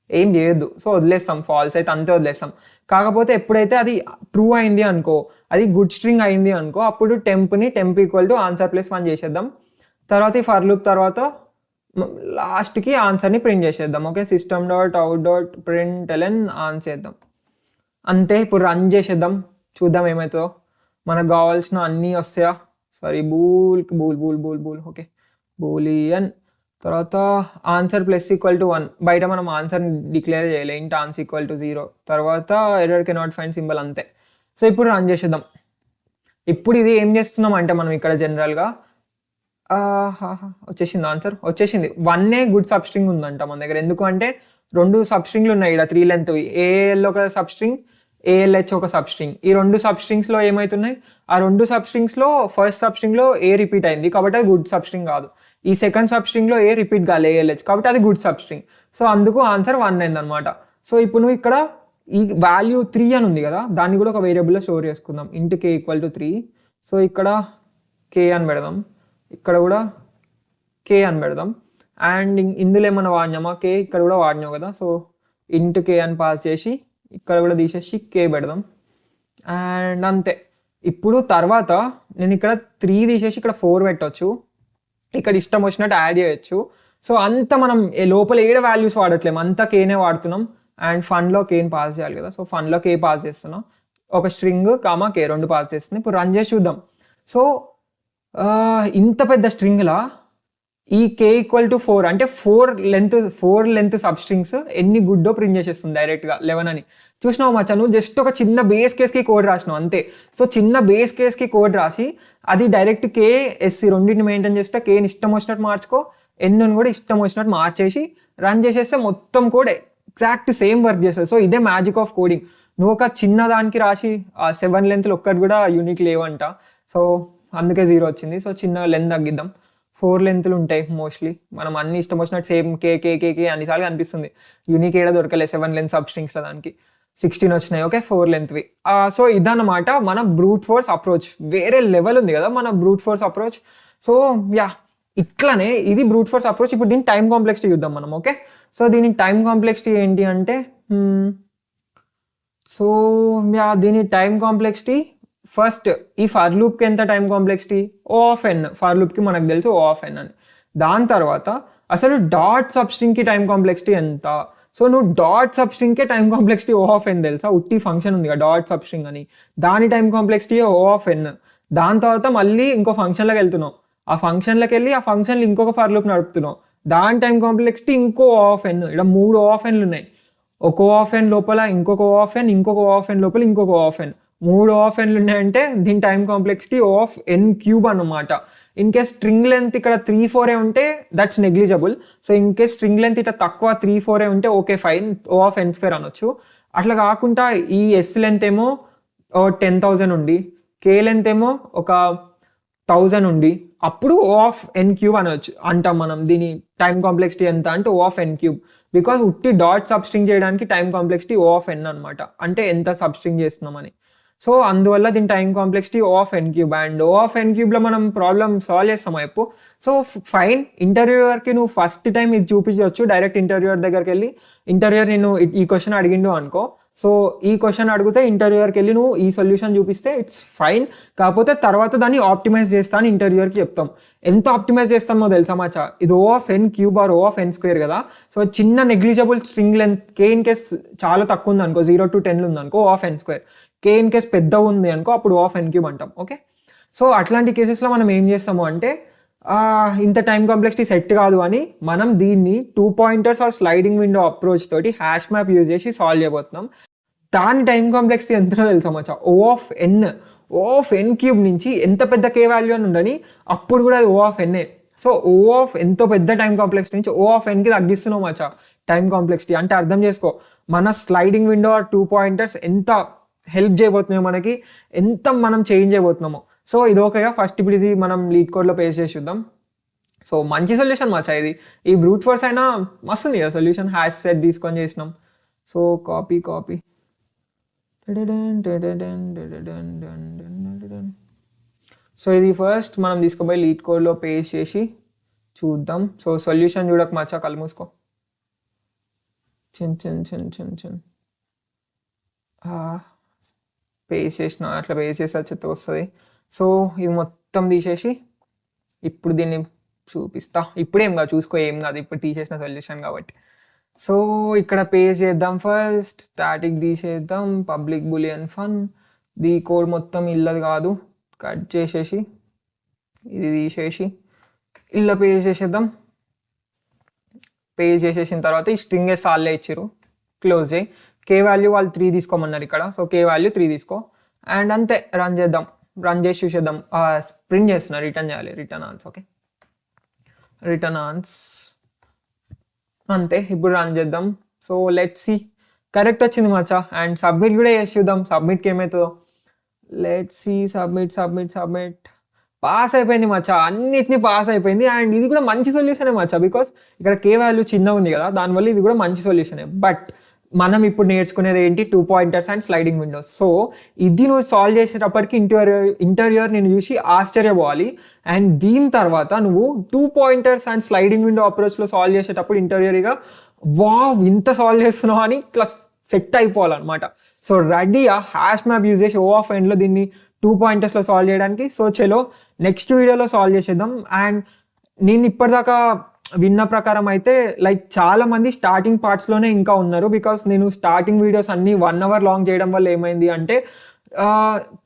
ఏం చేయొద్దు. సో వదిలేస్తాం, ఫాల్స్ అయితే అంతే వదిలేస్తాం. కాకపోతే ఎప్పుడైతే అది ట్రూ అయింది అనుకో, అది గుడ్ స్ట్రింగ్ అయింది అనుకో, అప్పుడు టెంప్ ఈక్వల్ టు ఆన్సర్ +1 చేసేద్దాం. తర్వాత ఈ ఫర్ లూప్ తర్వాత లాస్ట్కి ఆన్సర్ని ప్రింట్ చేసేద్దాం. ఓకే, system.out.println ఆన్ చేద్దాం. అంతే. ఇప్పుడు రన్ చేసేద్దాం, చూద్దాం ఏమవుతుందో. మనకు కావాల్సిన అన్నీ వస్తాయా? సారీ, బూల్ ఓకే, బూలియన్ తర్వాత ఆన్సర్ +=1. బయట మనం ఆన్సర్ డిక్లేర్ చేయలే, ఇంట్ ఆన్సర్ =0. తర్వాత ఎర్రర్ కెనాట్ ఫైండ్ సింబల్, అంతే. సో ఇప్పుడు రన్ చేసేద్దాం. ఇప్పుడు ఇది ఏం చేస్తున్నాం అంటే మనం ఇక్కడ జనరల్గా వచ్చేసింది, ఆన్సర్ వచ్చేసింది. 1 గుడ్ సబ్స్ట్రింగ్ ఉందంట మన దగ్గర. ఎందుకు అంటే 2 సబ్స్ట్రింగ్లు ఉన్నాయి ఇక్కడ 3 లెంత్, ఏఎల్ ఒక సబ్స్ట్రింగ్, ఏఎల్హెచ్ ఒక సబ్స్ట్రింగ్. ఈ 2 సబ్స్ట్రింగ్స్లో ఏమవుతున్నాయి, ఆ 2 సబ్స్ట్రింగ్స్లో ఫస్ట్ సబ్స్ట్రింగ్లో ఏ రిపీట్ అయింది కాబట్టి అది గుడ్ సబ్స్ట్రింగ్ కాదు. ఈ సెకండ్ సబ్స్ట్రింగ్లో ఏ రిపీట్ కాలే ఏఎల్హెచ్ కాబట్టి అది గుడ్ సబ్స్ట్రింగ్. సో అందుకు ఆన్సర్ 1 అయిందనమాట. సో ఇప్పుడు నువ్వు ఇక్కడ ఈ వాల్యూ 3 అని ఉంది కదా, దాన్ని కూడా ఒక వేరియబుల్లో స్టోర్ చేసుకుందాం. ఇంట్ k = 3. సో ఇక్కడ k అని పెడదాం, ఇక్కడ కూడా k అని పెడదాం. అండ్ ఇందులో ఏమైనా వాడినామా, k ఇక్కడ కూడా వాడినావు కదా. సో ఇంట్ k అని పాస్ చేసి ఇక్కడ కూడా తీసేసి k పెడదాం. అండ్ అంతే. ఇప్పుడు తర్వాత నేను ఇక్కడ 3 తీసేసి ఇక్కడ 4 పెట్టవచ్చు, ఇక్కడ ఇష్టం వచ్చినట్టు యాడ్ చేయొచ్చు. సో అంత మనం లోపల ఏడ వాల్యూస్ వాడట్లేము, అంతా కేనే వాడుతున్నాం. అండ్ ఫన్లో కేని పాస్ చేయాలి కదా. సో ఫన్లో కే పాస్ చేస్తున్నాం, ఒక స్ట్రింగ్ కామా కే 2 పాస్ చేస్తుంది. ఇప్పుడు రన్ చేసి చూద్దాం. సో ఇంత పెద్ద స్ట్రింగ్లా ఈ k = 4 అంటే 4 లెంత్ సబ్స్ట్రింగ్స్ ఎన్ని గుడ్డో ప్రింట్ చేసేస్తుంది డైరెక్ట్గా 11 అని. చూసినావు మచ్చా, నువ్వు జస్ట్ ఒక చిన్న బేస్ కేస్కి కోడ్ రాసినావు అంతే. సో చిన్న బేస్ కేస్కి కోడ్ రాసి అది డైరెక్ట్ KS రెండింటిని మెయింటైన్ చేస్తే కేని ఇష్టం వచ్చినట్టు మార్చుకో, ఎన్ను కూడా ఇష్టం వచ్చినట్టు మార్చేసి రన్ చేసేస్తే మొత్తం కోడ్ ఎగ్జాక్ట్ సేమ్ వర్క్ చేస్తుంది. సో ఇదే మ్యాజిక్ ఆఫ్ కోడింగ్. నువ్వు ఒక చిన్న దానికి రాసి ఆ 7 లెంత్లు ఒక్కటి కూడా యూనిక్ లేవంట. సో అందుకే 0 వచ్చింది. సో చిన్న లెంత్ తగ్గిద్దాం, 4 లెంత్లు ఉంటాయి మోస్ట్లీ. మనం అన్ని ఇష్టం వచ్చినట్టు సేమ్ కే అన్నిసార్లు అనిపిస్తుంది. యూనిక్ ఏడా దొరకలే 7 లెంత్ సబ్స్ట్రింగ్స్లో, దానికి 16 వచ్చినాయి. ఓకే, 4 లెంత్వి. సో ఇదన్నమాట మన బ్రూట్ ఫోర్స్ అప్రోచ్. వేరే లెవెల్ ఉంది కదా మన బ్రూట్ ఫోర్స్ అప్రోచ్. సో ఇట్లానే ఇది బ్రూట్ ఫోర్స్ అప్రోచ్. ఇప్పుడు దీని టైం కాంప్లెక్సిటీ చూద్దాం మనం. ఓకే, సో దీని టైం కాంప్లెక్సిటీ ఏంటి అంటే దీని టైం కాంప్లెక్సిటీ ఫస్ట్ ఈ ఫర్ లూప్కి ఎంత టైం కాంప్లెక్సిటీ, O(n). ఫర్ లూప్కి మనకు తెలుసు O(n) అని. దాని తర్వాత అసలు డాట్ సబ్స్ట్రింగ్కి టైం కాంప్లెక్సిటీ ఎంత. సో నువ్వు డాట్ సబ్స్ట్రింగ్కే టైం కాంప్లెక్సిటీ O(n) తెలుసా. ఉట్టి ఫంక్షన్ ఉంది కదా డాట్ సబ్స్ట్రింగ్ అని, దాని టైం కాంప్లెక్సిటీ O(n). దాని తర్వాత మళ్ళీ ఇంకో ఫంక్షన్లోకి వెళ్తున్నావు, ఆ ఫంక్షన్లోకి వెళ్ళి ఆ ఫంక్షన్లో ఇంకొక ఫర్ లూప్ నడుపుతున్నావు, దాని టైం కాంప్లెక్సిటీ ఇంకో O(n). ఇక్కడ 3 O(n)లు ఉన్నాయి. ఒక O(n) లోపల ఇంకొక O(n), ఇంకొక O(n) లోపల ఇంకొక O(n). 3 O(n)లు ఉన్నాయంటే దీని టైం కాంప్లెక్సిటీ O(n³ అన్నమాట. ఇన్ కేస్ స్ట్రింగ్ లెంత్ ఇక్కడ 3-4 ఉంటే that's negligible. So in case string length ఇట్లా తక్కువ 3-4 ఉంటే ఓకే ఫైన్, O(n²) అనొచ్చు. అట్లా కాకుండా ఈ S లెంత్ ఏమో 10,000 ఉండి, కే లెంత్ ఏమో ఒక 1000 ఉండి, అప్పుడు O ఆఫ్ ఎన్ క్యూబ్ అనవచ్చు అంటాం మనం. దీని టైం కాంప్లెక్సిటీ ఎంత అంటే O of N cube. Because ఉట్టి డాట్ సబ్స్ట్రింగ్ చేయడానికి time complexity O of N అనమాట, అంటే ఎంత సబ్స్ట్రింగ్ చేస్తున్నామని. సో అందువల్ల దీని time complexity O of N cube. And O of N క్యూబ్లో మనం ప్రాబ్లమ్ సాల్వ్ చేస్తాం ఎప్పుడు. సో ఫైన్, ఇంటర్వ్యూవర్కి నువ్వు ఫస్ట్ టైం ఇది చూపించవచ్చు. డైరెక్ట్ ఇంటర్వ్యూవర్ దగ్గరికి వెళ్ళి, ఇంటర్వ్యూవర్ నేను ఈ క్వశ్చన్ అడిగిండు అనుకో, సో ఈ క్వశ్చన్ అడిగితే ఇంటర్వ్యూవర్కి వెళ్ళి నువ్వు ఈ సొల్యూషన్ చూపిస్తే ఇట్స్ ఫైన్. కాకపోతే తర్వాత దాన్ని ఆప్టిమైజ్ చేస్తా అని ఇంటర్వ్యూవర్కి చెప్తాం. ఎంత ఆప్టిమైజ్ చేస్తామో తెలుసా మచ్చా, ఇది O of N cube or O of N square కదా. సో చిన్న negligible string length K in case చాలా తక్కువ ఉంది అనుకో, 0 to 10 ఉంది అనుకో, O of N square. K in case పెద్ద ఉంది అనుకో, అప్పుడు O ఆఫ్ ఎన్ క్యూబ్ అంటాం. ఓకే, సో అట్లాంటి కేసెస్లో మనం ఏం చేస్తాము అంటే, ఇంత టైం కాంప్లెక్సిటీ సెట్ కాదు అని మనం దీన్ని 2 pointers or sliding window approach తోటి హ్యాష్ మ్యాప్ యూజ్ చేసి సాల్వ్ చేయబోతున్నాం. దాని టైం కాంప్లెక్సిటీ ఎంతనో తెలుసా మచ్చా, O ఆఫ్ ఎన్ క్యూబ్ నుంచి ఎంత పెద్ద కే వాల్యూ అని ఉండని అప్పుడు కూడా అది O of ఎన్ఏ. So O of ఎంతో పెద్ద టైం కాంప్లెక్సిటీ నుంచి O of ఎన్కి తగ్గిస్తున్నాం Maccha time complexity. అంటే అర్థం చేసుకో, మన స్లైడింగ్ విండో ఆర్ 2 pointers ఎంత హెల్ప్ చేయబోతున్నాయో మనకి, ఎంత మనం చేంజ్ చేయబోతున్నామో. సో ఇది ఓకేగా. ఫస్ట్ ఇప్పుడు ఇది మనం లీడ్ కోడ్లో పేస్ట్ చేసి చూద్దాం. సో మంచి సొల్యూషన్ మచ్చా ఇది. ఈ బ్రూట్ ఫోర్స్ అయినా మస్తు ఉంది కదా సొల్యూషన్. హ్యాష్ సెట్ తీసుకొని చేసినాం. సో కాపీ సో ఇది ఫస్ట్ మనం తీసుకుపోయి లీడ్ కోడ్లో పేస్ట్ చేసి చూద్దాం. సో సొల్యూషన్ చూడక మచ్చా, కళ్ళు మూసుకో. చిన్ పేస్ట్ చేసిన, అట్లా పేస్ట్ చేసి చెత్త వస్తుంది. సో ఇది మొత్తం తీసేసి ఇప్పుడు దీన్ని చూపిస్తా. ఇప్పుడేం కాదు, చూసుకో, ఏం కాదు, ఇప్పుడు తీసేసిన సొల్యూషన్ కాబట్టి. సో ఇక్కడ పేస్ట్ చేద్దాం. ఫస్ట్ స్టాటిక్ తీసేద్దాం, public Boolean fun. The code మొత్తం ఇల్లది కాదు, కట్ చేసేసి ఇది తీసేసి ఇలా పేస్ట్ చేసేద్దాం. పేస్ట్ చేసేసిన తర్వాత ఈ స్ట్రింగ్ సాల్లే ఇచ్చారు, క్లోజ్ చేయి. కే వాల్యూ వాళ్ళు 3 తీసుకోమన్నారు ఇక్కడ. సో కే వాల్యూ 3 తీసుకో అండ్ అంతే. రన్ చేద్దాం, రన్ చేసి చూసేద్దాం. ప్రింట్ చేస్తున్నా, రిటర్న్ చేయాలి, return ans. Okay, return ans అంతే. ఇప్పుడు రన్ చేద్దాం. సో లెట్స్ సి, కరెక్ట్ వచ్చింది మచ్చా. అండ్ సబ్మిట్ కూడా చేసి చూద్దాం, సబ్మిట్కి ఏమవుతుందో. Let's see, submit. పాస్ అయిపోయింది మచ్చా, అన్నిటినీ పాస్ అయిపోయింది. అండ్ ఇది కూడా మంచి సొల్యూషనే మచ్చా, బికాస్ ఇక్కడ కే వాల్యూ చిన్నగా ఉంది కదా, దానివల్ల ఇది కూడా మంచి సొల్యూషనే. బట్ మనం ఇప్పుడు నేర్చుకునేది ఏంటి, 2 pointers and sliding Windows. So ఇది నువ్వు సాల్వ్ చేసేటప్పటికి ఇంటర్వ్యూయర్ నేను చూసి ఆశ్చర్యపోవాలి. అండ్ దీని తర్వాత నువ్వు 2 pointers అండ్ స్లైడింగ్ విండో అప్రోచ్లో సాల్వ్ చేసేటప్పుడు ఇంటర్వ్యూర్గా వావ్ ఇంత సాల్వ్ చేస్తున్నావు అని ఇట్లా సెట్ అయిపోవాలన్నమాట. సో రెడీగా హ్యాష్ మ్యాప్ యూజ్ చేసి O ఆఫ్ ఎన్లో దీన్ని 2 pointersలో సాల్వ్ చేయడానికి. సో చలో నెక్స్ట్ వీడియోలో సాల్వ్ చేసేద్దాం. అండ్ నేను ఇప్పటిదాకా విన్న ప్రకారం అయితే లైక్ చాలా మంది స్టార్టింగ్ పార్ట్స్లోనే ఇంకా ఉన్నారు. బికాస్ నేను స్టార్టింగ్ వీడియోస్ అన్ని 1 hour లాంగ్ చేయడం వల్ల ఏమైంది అంటే,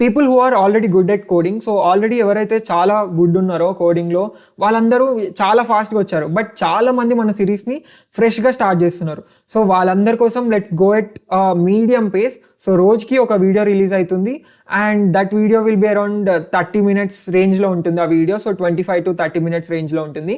people who are already good at coding, so already ఎవరైతే చాలా గుడ్ ఉన్నారో కోడింగ్లో వాళ్ళందరూ చాలా ఫాస్ట్గా వచ్చారు. బట్ చాలా మంది మన సిరీస్ని ఫ్రెష్గా స్టార్ట్ చేస్తున్నారు. సో వాళ్ళందరి కోసం let's go at medium pace. So రోజుకి ఒక వీడియో రిలీజ్ అవుతుంది and that video will be around 30 minutes రేంజ్లో ఉంటుంది ఆ వీడియో. సో 25 to 30 minutes రేంజ్లో ఉంటుంది.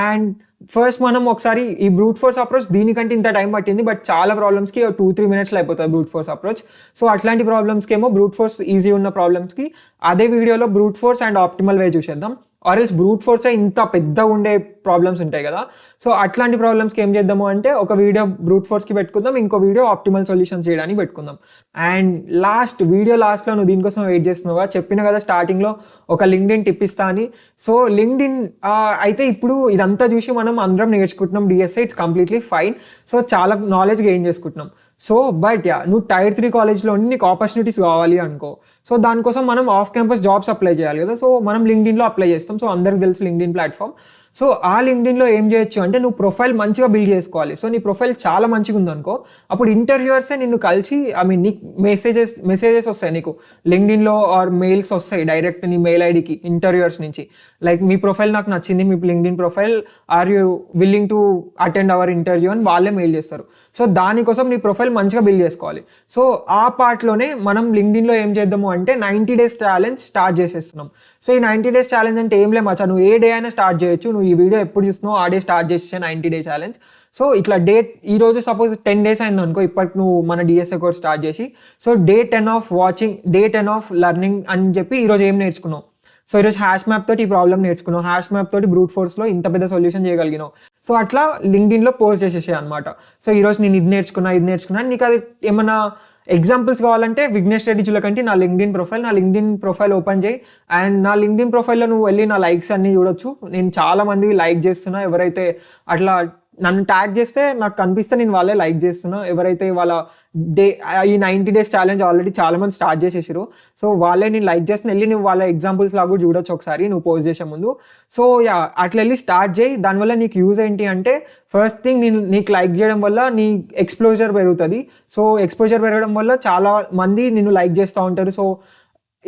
అండ్ ఫస్ట్ మనం ఒకసారి ఈ బ్రూట్ ఫోర్స్ అప్రోచ్, దీనికంటే ఇంత టైం పట్టింది బట్ చాలా ప్రాబ్లమ్స్కి 2-3 minutesలో అయిపోతుంది బ్రూట్ ఫోర్స్ అప్రోచ్. సో అట్లాంటి ప్రాబ్లమ్స్కి ఏమో బ్రూట్ ఫోర్స్ ఈజీ ఉన్న ప్రాబ్లమ్స్కి అదే వీడియోలో బ్రూట్ ఫోర్స్ అండ్ ఆప్టిమల్ వే చూసేద్దాం. ఆర్ ఎల్స్ బ్రూట్ ఫోర్సే ఇంత పెద్దగా ఉండే ప్రాబ్లమ్స్ ఉంటాయి కదా. సో అట్లాంటి ప్రాబ్లమ్స్కి ఏం చేద్దాము అంటే, ఒక వీడియో బ్రూట్ ఫోర్స్కి పెట్టుకుందాం, ఇంకో వీడియో ఆప్టిమల్ సొల్యూషన్స్ చేయడానికి పెట్టుకుందాం. అండ్ వీడియో లాస్ట్లో నువ్వు దీనికోసం వెయిట్ చేస్తున్నావుగా, చెప్పిన కదా స్టార్టింగ్లో ఒక లింక్డ్ఇన్ టిప్ ఇస్తా అని. సో లింక్డ్ఇన్ అయితే ఇప్పుడు ఇదంతా చూసి మనం అందరం నేర్చుకుంటున్నాం DSA, it's completely fine. So చాలా నాలెడ్జ్ గెయిన్ చేసుకుంటున్నాం. సో బట్ నువ్వు Tier 3 కాలేజ్లో నీకు ఆపర్చునిటీస్ కావాలి అనుకో, సో దానికోసం మనం ఆఫ్ క్యాంపస్ జాబ్స్ అప్లై చేయాలి కదా. సో మనం లింక్డ్ఇన్లో అప్లై చేస్తాం. సో అందరికి తెలుసు లింక్డ్ఇన్ ప్లాట్ఫామ్. సో ఆ లింక్డ్ఇన్లో ఏం చేయొచ్చు అంటే, నువ్వు ప్రొఫైల్ మంచిగా బిల్డ్ చేసుకోవాలి. సో నీ ప్రొఫైల్ చాలా మంచిగా ఉందనుకో, అప్పుడు ఇంటర్వ్యూవర్సే నిన్ను కలిసి నీకు మెసేజెస్ వస్తాయి నీకు లింక్డ్ఇన్లో, ఆర్ మెయిల్స్ వస్తాయి డైరెక్ట్ నీ మెయిల్ ఐడికి ఇంటర్వ్యూవర్స్ నుంచి. లైక్ మీ ప్రొఫైల్ నాకు నచ్చింది, మీ LinkedIn profile, or you willing to attend our interview అని వాళ్ళే మెయిల్ చేస్తారు. సో దానికోసం నీ ప్రొఫైల్ ప్రొఫైల్ మంచిగా బిల్డ్ చేసుకోవాలి. సో ఆ పార్ట్లోనే మనం లింక్డ్ఇన్లో ఏం చేద్దాము అంటే 90 days ఛాలెంజ్ స్టార్ట్ చేసేస్తున్నాం. సో ఈ 90 days ఛాలెంజ్ అంటే ఏం లేదు మచ్చా, నువ్వు ఏ డే అయినా స్టార్ట్ చేయొచ్చు. నువ్వు ఈ వీడియో ఎప్పుడు చూస్తున్నావు ఆ డే స్టార్ట్ చేసే 90 day ఛాలెంజ్. సో ఇట్లా ఈ రోజు సపోజ్ 10 days అయింది అనుకో ఇప్పటి నువ్వు మన డిఎస్ఏ కోర్స్ స్టార్ట్ చేసి. So day 10 of watching, day 10 of learning అని చెప్పి ఈరోజు ఏం నేర్చుకున్నావు. సో ఈరోజు హ్యాష్ మ్యాప్ తోటి ఈ ప్రాబ్లం నేర్చుకున్నావు, హ్యాష్ మ్యాప్ తోటి బ్రూట్ ఫోర్స్లో ఇంత పెద్ద సొల్యూషన్ చేయగలిగినావు. సో అట్లా లింక్డ్ఇన్లో పోస్ట్ చేసేసాయి అనమాట. సో ఈరోజు నేను ఇది నేర్చుకున్నా నీకు అది ఏమన్నా ఎగ్జాంపుల్స్ కావాలంటే విఘ్నేష్ రెడ్డి చులకంటి నా లింక్డ్ఇన్ ప్రొఫైల్ ఓపెన్ చేయి. అండ్ నా లింక్డ్ఇన్ ప్రొఫైల్లో నువ్వు వెళ్ళి నా లైక్స్ అన్ని చూడొచ్చు. నేను చాలా మంది లైక్ చేస్తున్నా. ఎవరైతే అట్లా నన్ను ట్యాగ్ చేస్తే నాకు కనిపిస్తే నేను వాళ్ళే లైక్ చేస్తున్నా. ఎవరైతే వాళ్ళ ఈ 90 days ఛాలెంజ్ ఆల్రెడీ చాలా మంది స్టార్ట్ చేసేసారు. సో వాళ్ళే నేను లైక్ చేస్తున్నా. వెళ్ళి నువ్వు వాళ్ళ ఎగ్జాంపుల్స్ లాగా కూడా చూడొచ్చు ఒకసారి నువ్వు పోస్ట్ చేసే ముందు. సో అట్లా వెళ్ళి స్టార్ట్ చేయి. దానివల్ల నీకు యూజ్ ఏంటి అంటే ఫస్ట్ థింగ్ నీకు లైక్ చేయడం వల్ల నీ ఎక్స్పోజర్ పెరుగుతుంది. సో ఎక్స్పోజర్ పెరగడం వల్ల చాలా మంది నిన్ను లైక్ చేస్తూ ఉంటారు. సో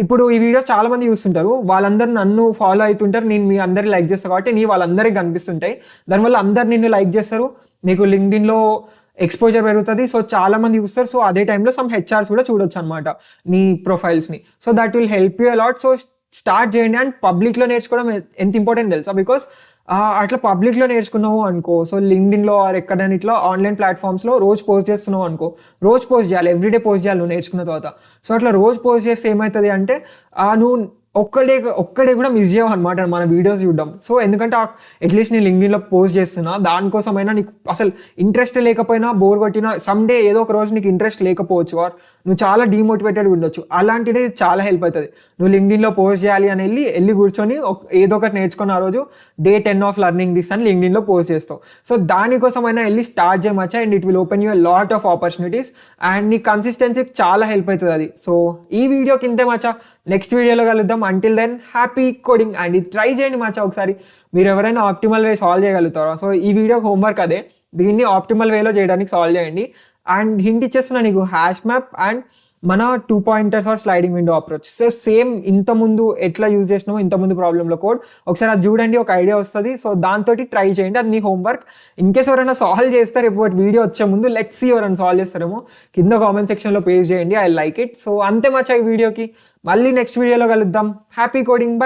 ఇప్పుడు ఈ వీడియోస్ చాలా మంది చూస్తుంటారు, వాళ్ళందరూ నన్ను ఫాలో అవుతుంటారు, నేను మీ అందరికి లైక్ చేస్తాను కాబట్టి వాళ్ళందరికీ కనిపిస్తుంటాయి. దానివల్ల అందరు నిన్ను లైక్ చేస్తారు, నీకు లింక్డ్ఇన్లో ఎక్స్పోజర్ పెరుగుతుంది. సో చాలా మంది చూస్తారు. సో అదే టైంలో సమ్ హెచ్ఆర్స్ కూడా చూడొచ్చు అనమాట నీ ప్రొఫైల్స్ని. So that will help you a lot. So start చేయండి. అండ్ పబ్లిక్లో నేర్చుకోవడం ఎంత ఇంపార్టెంట్ తెలుసా, బికాస్ అట్లా పబ్లిక్లో నేర్చుకున్నావు అనుకో, సో లింక్డ్ఇన్లో ఆర్ ఎక్కడైనా ఇట్లా ఆన్లైన్ ప్లాట్ఫామ్స్లో రోజు పోస్ట్ చేస్తున్నావు అనుకో, రోజు పోస్ట్ చేయాలి, ఎవ్రీడే పోస్ట్ చేయాలి నువ్వు నేర్చుకున్న తర్వాత. సో అట్లా రోజు పోస్ట్ చేస్తే ఏమవుతుంది అంటే నువ్వు ఒక్కడే కూడా మిస్ చేయవు అనమాట మన వీడియోస్ చూడడం. సో ఎందుకంటే అట్లీస్ట్ నేను లింక్డ్ఇన్లో పోస్ట్ చేస్తున్నా, దానికోసమైనా నీకు అసలు ఇంట్రెస్ట్ లేకపోయినా, బోర్ కొట్టినా, సమ్డే ఏదో ఒక రోజు నీకు ఇంట్రెస్ట్ లేకపోవచ్చు, ఆర్ నువ్వు చాలా డీమోటివేటెడ్ ఉండొచ్చు, అలాంటిదే చాలా హెల్ప్ అవుతుంది. నువ్వు లింక్డ్ఇన్లో పోస్ట్ చేయాలి అని వెళ్ళి కూర్చొని ఏదో ఒకటి నేర్చుకుని ఆ రోజు డే 10 ఆఫ్ లెర్నింగ్ దిస్ అని లింక్డ్ఇన్లో పోస్ట్ చేస్తావు. సో దానికోసమైనా వెళ్ళి స్టార్ట్ చేయమచ్చా. And it will open you lot of opportunities and నీ కన్సిస్టెన్సీకి చాలా హెల్ప్ అవుతుంది అది. సో ఈ వీడియో కిందే మచ్చా, నెక్స్ట్ వీడియోలో కలుద్దాం. Until then happy coding. And ఇది ట్రై చేయండి మచ్చా ఒకసారి, మీరు ఎవరైనా ఆప్టిమల్ వే సాల్వ్ చేయగలుగుతారా. సో ఈ వీడియో హోంవర్క్ అదే, దీన్ని ఆప్టిమల్ వేలో చేయడానికి సాల్వ్ చేయండి. అండ్ హింట్ ఇచ్చేస్తున్నా నీకు, హ్యాష్ మ్యాప్ అండ్ మన 2 pointers or sliding window approach. So same ఇంతకుముందు ఎట్లా యూజ్ చేసినామో ఇంతకుముందు ప్రాబ్లంలో కోడ్ ఒకసారి అది చూడండి, ఒక ఐడియా వస్తుంది. సో దాంతో ట్రై చేయండి, అది నీ హోంవర్క్. ఇన్ కేస్ ఎవరైనా సాల్వ్ చేస్తారు రేపు వీడియో వచ్చే ముందు, లెట్స్ సీ ఎవరైనా సాల్వ్ చేస్తారేమో, కింద కామెంట్ సెక్షన్లో పేస్ట్ చేయండి, ఐ లైక్ ఇట్. సో అంతే మచ్చా ఈ వీడియోకి. మళ్ళీ నెక్స్ట్ వీడియోలో కలుద్దాం. Happy coding.